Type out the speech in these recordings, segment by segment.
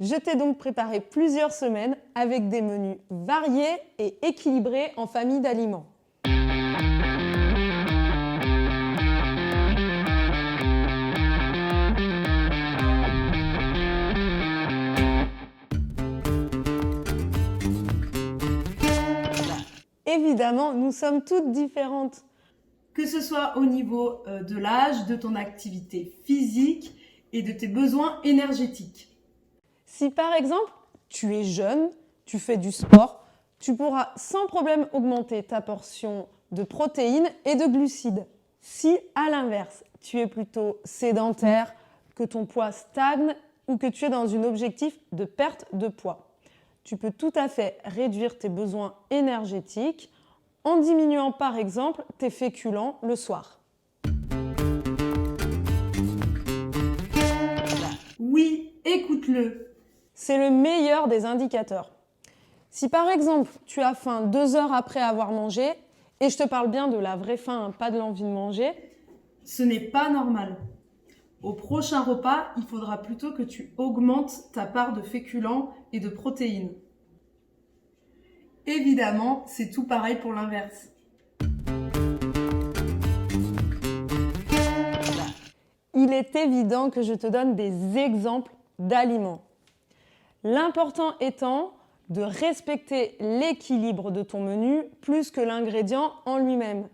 Je t'ai donc préparé plusieurs semaines avec des menus variés et équilibrés en famille d'aliments. Évidemment, nous sommes toutes différentes. Que ce soit au niveau de l'âge, de ton activité physique et de tes besoins énergétiques. Si par exemple, tu es jeune, tu fais du sport, tu pourras sans problème augmenter ta portion de protéines et de glucides. Si à l'inverse, tu es plutôt sédentaire, que ton poids stagne ou que tu es dans un objectif de perte de poids, tu peux tout à fait réduire tes besoins énergétiques en diminuant par exemple tes féculents le soir. Oui, écoute-le. C'est le meilleur des indicateurs. Si par exemple tu as faim 2 heures après avoir mangé, et je te parle bien de la vraie faim, pas de l'envie de manger, ce n'est pas normal. Au prochain repas, il faudra plutôt que tu augmentes ta part de féculents et de protéines. Évidemment, c'est tout pareil pour l'inverse. Il est évident que je te donne des exemples d'aliments. L'important étant de respecter l'équilibre de ton menu plus que l'ingrédient en lui-même.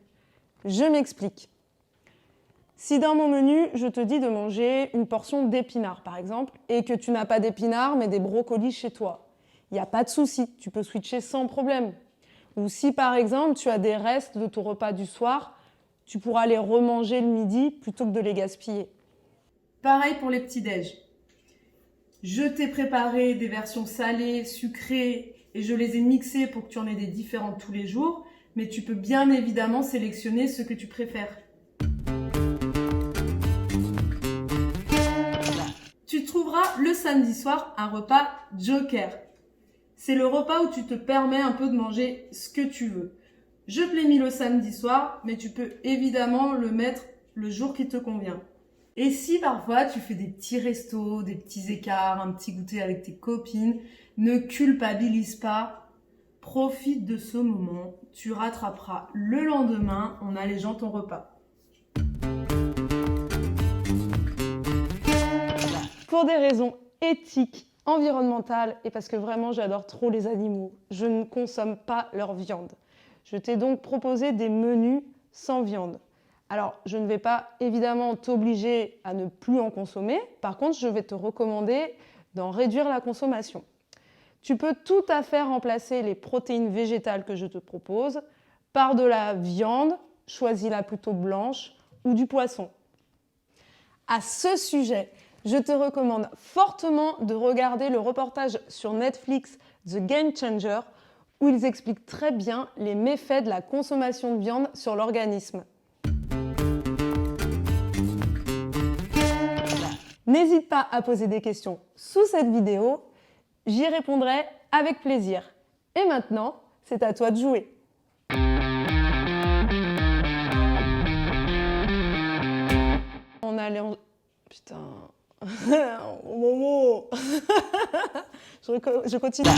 Je m'explique. Si dans mon menu, je te dis de manger une portion d'épinards par exemple, et que tu n'as pas d'épinards mais des brocolis chez toi, il n'y a pas de souci, tu peux switcher sans problème. Ou si par exemple tu as des restes de ton repas du soir, tu pourras les remanger le midi plutôt que de les gaspiller. Pareil pour les petits-déj. Je t'ai préparé des versions salées, sucrées et je les ai mixées pour que tu en aies des différentes tous les jours, mais tu peux bien évidemment sélectionner ce que tu préfères. Tu trouveras le samedi soir un repas joker. C'est le repas où tu te permets un peu de manger ce que tu veux. Je te l'ai mis le samedi soir, mais tu peux évidemment le mettre le jour qui te convient. Et si parfois tu fais des petits restos, des petits écarts, un petit goûter avec tes copines, ne culpabilise pas. Profite de ce moment, tu rattraperas le lendemain en allégeant ton repas. Pour des raisons éthiques, environnementales et parce que vraiment j'adore trop les animaux, je ne consomme pas leur viande. Je t'ai donc proposé des menus sans viande. Alors, je ne vais pas évidemment t'obliger à ne plus en consommer. Par contre, je vais te recommander d'en réduire la consommation. Tu peux tout à fait remplacer les protéines végétales que je te propose par de la viande, choisis-la plutôt blanche, ou du poisson. À ce sujet, je te recommande fortement de regarder le reportage sur Netflix The Game Changer où ils expliquent très bien les méfaits de la consommation de viande sur l'organisme. N'hésite pas à poser des questions sous cette vidéo, j'y répondrai avec plaisir. Et maintenant, c'est à toi de jouer. On allait en... Putain... Momo. Je continue.